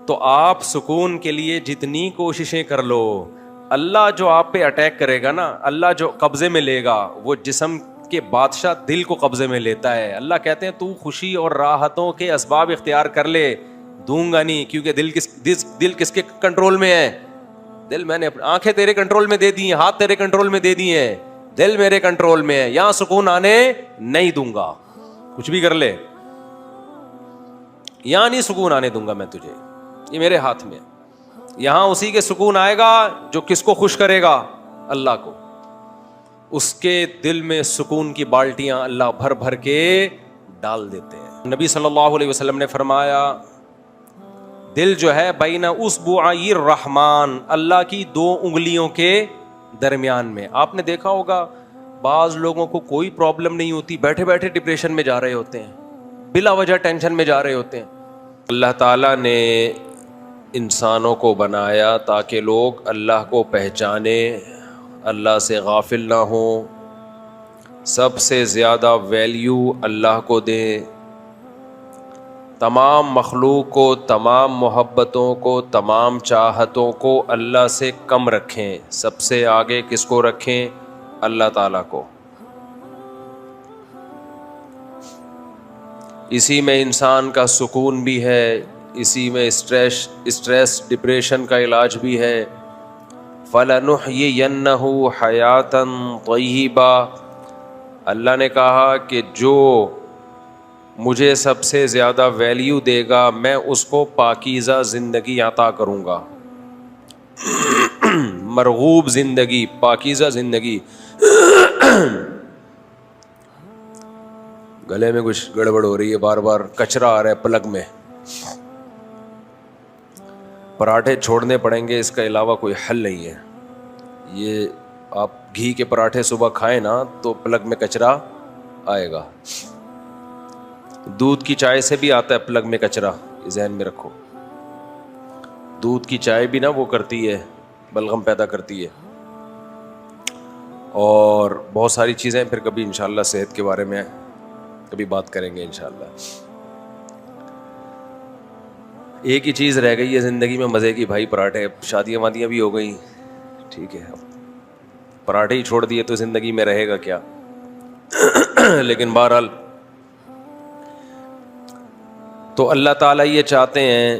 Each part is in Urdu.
تو آپ سکون کے لیے جتنی کوششیں کر لو، اللہ جو آپ پہ اٹیک کرے گا نا، اللہ جو قبضے میں لے گا، وہ جسم کے بادشاہ دل کو قبضے میں لیتا ہے. اللہ کہتے ہیں تو خوشی اور راحتوں کے اسباب اختیار کر لے، دوں گا نہیں. کیونکہ دل کس کے کنٹرول میں ہے؟ دل میں نے آنکھیں تیرے کنٹرول میں دے دی ہیں، ہاتھ تیرے کنٹرول میں دے دیے ہیں، دل میرے کنٹرول میں ہے. یہاں سکون آنے نہیں دوں گا، کچھ بھی کر لے، یہاں نہیں سکون آنے دوں گا میں تجھے، یہ میرے ہاتھ میں. یہاں اسی کے سکون آئے گا جو کس کو خوش کرے گا؟ اللہ کو. اس کے دل میں سکون کی بالٹیاں اللہ بھر بھر کے ڈال دیتے ہیں. نبی صلی اللہ علیہ وسلم نے فرمایا دل جو ہے بین اصبعی الرحمن، اللہ کی 2 انگلیوں کے درمیان میں. آپ نے دیکھا ہوگا بعض لوگوں کو کوئی پرابلم نہیں ہوتی، بیٹھے بیٹھے ڈپریشن میں جا رہے ہوتے ہیں، بلا وجہ ٹینشن میں جا رہے ہوتے ہیں. اللہ تعالیٰ نے انسانوں کو بنایا تاکہ لوگ اللہ کو پہچانیں، اللہ سے غافل نہ ہوں، سب سے زیادہ ویلیو اللہ کو دیں، تمام مخلوق کو، تمام محبتوں کو، تمام چاہتوں کو اللہ سے کم رکھیں. سب سے آگے کس کو رکھیں؟ اللہ تعالیٰ کو. اسی میں انسان کا سکون بھی ہے، اسی میں اسٹریس ڈپریشن کا علاج بھی ہے. فَلَنُحْيِيَنَّهُ حَيَاتًا طَيِّبَةً، اللہ نے کہا کہ جو مجھے سب سے زیادہ ویلیو دے گا میں اس کو پاکیزہ زندگی عطا کروں گا. مرغوب زندگی، پاکیزہ زندگی. گلے میں کچھ گڑبڑ ہو رہی ہے، بار بار کچرا آ رہا ہے پلگ میں. پراٹھے چھوڑنے پڑیں گے، اس کا علاوہ کوئی حل نہیں ہے. یہ آپ گھی کے پراٹھے صبح کھائیں نا تو پلگ میں کچرا آئے گا. دودھ کی چائے سے بھی آتا ہے پلگ میں کچرا، یہ ذہن میں رکھو. دودھ کی چائے بھی نا وہ کرتی ہے، بلغم پیدا کرتی ہے. اور بہت ساری چیزیں پھر کبھی انشاءاللہ صحت کے بارے میں کبھی بات کریں گے انشاءاللہ. ایک ہی چیز رہ گئی ہے زندگی میں مزے کی بھائی، پراٹھے. شادیاں وادیاں بھی ہو گئی، ٹھیک ہے، پراٹھے ہی چھوڑ دیے تو زندگی میں رہے گا کیا. لیکن بہرحال تو اللہ تعالیٰ یہ چاہتے ہیں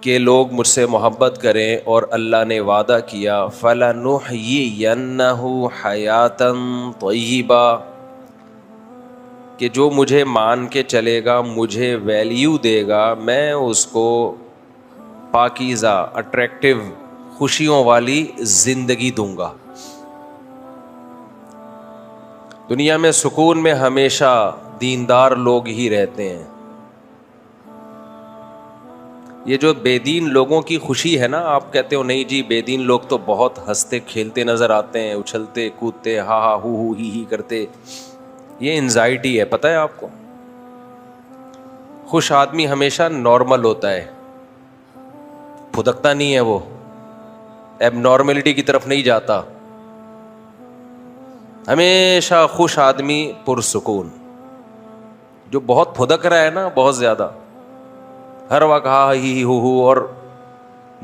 کہ لوگ مجھ سے محبت کریں، اور اللہ نے وعدہ کیا فَلَنُحْيِيَنَّهُ حَيَاتًا طَيِّبَةً، کہ جو مجھے مان کے چلے گا، مجھے ویلیو دے گا، میں اس کو پاکیزہ اٹریکٹیو خوشیوں والی زندگی دوں گا. دنیا میں سکون میں ہمیشہ دیندار لوگ ہی رہتے ہیں. یہ جو بے دین لوگوں کی خوشی ہے نا، آپ کہتے ہو نہیں جی بے دین لوگ تو بہت ہنستے کھیلتے نظر آتے ہیں، اچھلتے کودتے ہا ہا ہو ہی کرتے. یہ انزائٹی ہے، پتہ ہے آپ کو. خوش آدمی ہمیشہ نارمل ہوتا ہے، پھدکتا نہیں ہے، وہ ایب نارملٹی کی طرف نہیں جاتا. ہمیشہ خوش آدمی پرسکون. جو بہت پھدک رہا ہے نا، بہت زیادہ، ہر وقت ہا ہی ہو اور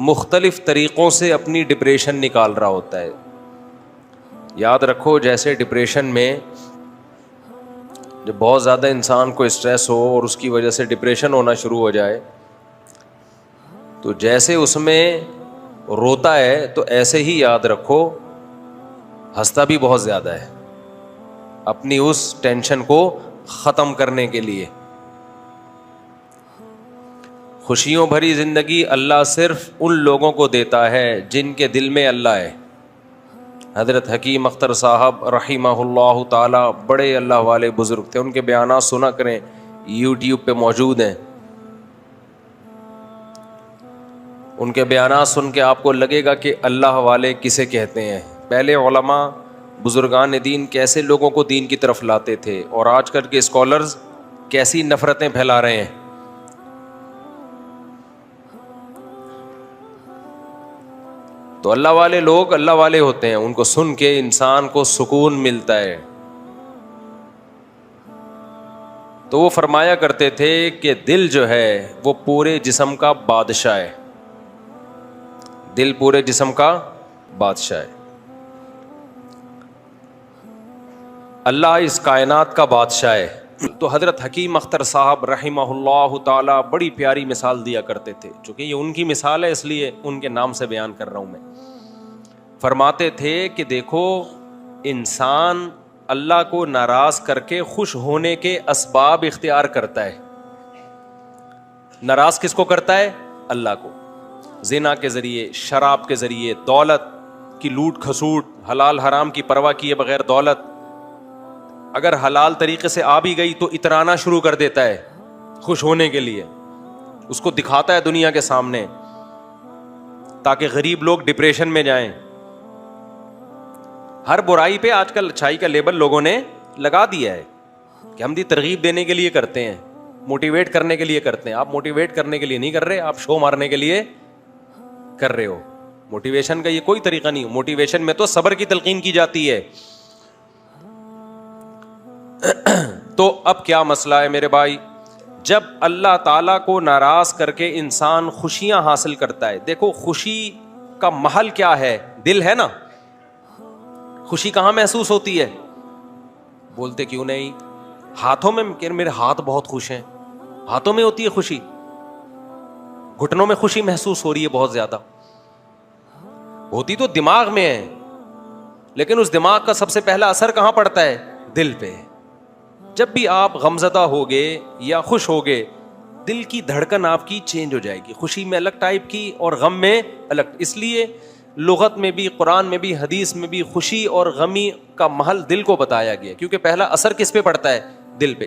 مختلف طریقوں سے اپنی ڈپریشن نکال رہا ہوتا ہے. یاد رکھو جیسے ڈپریشن میں جب بہت زیادہ انسان کو اسٹریس ہو اور اس کی وجہ سے ڈپریشن ہونا شروع ہو جائے، تو جیسے اس میں روتا ہے تو ایسے ہی یاد رکھو ہنستا بھی بہت زیادہ ہے اپنی اس ٹینشن کو ختم کرنے کے لیے. خوشیوں بھری زندگی اللہ صرف ان لوگوں کو دیتا ہے جن کے دل میں اللہ ہے. حضرت حکیم اختر صاحب رحمہ اللہ تعالی بڑے اللہ والے بزرگ تھے، ان کے بیانات سنا کریں، یوٹیوب پہ موجود ہیں. ان کے بیانات سن کے آپ کو لگے گا کہ اللہ والے کسے کہتے ہیں. پہلے علماء بزرگان دین کیسے لوگوں کو دین کی طرف لاتے تھے، اور آج کل کے اسکالرز کیسی نفرتیں پھیلا رہے ہیں. تو اللہ والے لوگ اللہ والے ہوتے ہیں، ان کو سن کے انسان کو سکون ملتا ہے. تو وہ فرمایا کرتے تھے کہ دل جو ہے وہ پورے جسم کا بادشاہ ہے. دل پورے جسم کا بادشاہ ہے. اللہ اس کائنات کا بادشاہ ہے. تو حضرت حکیم اختر صاحب رحمہ اللہ تعالی بڑی پیاری مثال دیا کرتے تھے. چونکہ یہ ان کی مثال ہے اس لیے ان کے نام سے بیان کر رہا ہوں میں. فرماتے تھے کہ دیکھو انسان اللہ کو ناراض کر کے خوش ہونے کے اسباب اختیار کرتا ہے. ناراض کس کو کرتا ہے؟ اللہ کو. زنا کے ذریعے، شراب کے ذریعے، دولت کی لوٹ کھسوٹ، حلال حرام کی پرواہ کیے بغیر دولت. اگر حلال طریقے سے آ بھی گئی تو اترانا شروع کر دیتا ہے خوش ہونے کے لیے. اس کو دکھاتا ہے دنیا کے سامنے تاکہ غریب لوگ ڈپریشن میں جائیں. ہر برائی پہ آج کل اچھائی کا لیبل لوگوں نے لگا دیا ہے کہ ہم ترغیب دینے کے لیے کرتے ہیں، موٹیویٹ کرنے کے لیے کرتے ہیں. آپ موٹیویٹ کرنے کے لیے نہیں کر رہے، آپ شو مارنے کے لیے کر رہے ہو. موٹیویشن کا یہ کوئی طریقہ نہیں. موٹیویشن میں تو صبر کی تلقین کی جاتی ہے. تو اب کیا مسئلہ ہے میرے بھائی؟ جب اللہ تعالیٰ کو ناراض کر کے انسان خوشیاں حاصل کرتا ہے. دیکھو خوشی کا محل کیا ہے؟ دل ہے نا. خوشی کہاں محسوس ہوتی ہے؟ بولتے کیوں نہیں؟ ہاتھوں میں. کہ میرے ہاتھ بہت خوش ہیں، ہاتھوں میں ہوتی ہے خوشی. گھٹنوں میں خوشی محسوس ہو رہی ہے بہت زیادہ. ہوتی تو دماغ میں ہے، لیکن اس دماغ کا سب سے پہلا اثر کہاں پڑتا ہے؟ دل پہ. جب بھی آپ غمزدہ ہوگے یا خوش ہوگے، دل کی دھڑکن آپ کی چینج ہو جائے گی. خوشی میں الگ ٹائپ کی اور غم میں الگ. اس لیے لغت میں بھی، قرآن میں بھی، حدیث میں بھی خوشی اور غمی کا محل دل کو بتایا گیا، کیونکہ پہلا اثر کس پہ پڑتا ہے؟ دل پہ.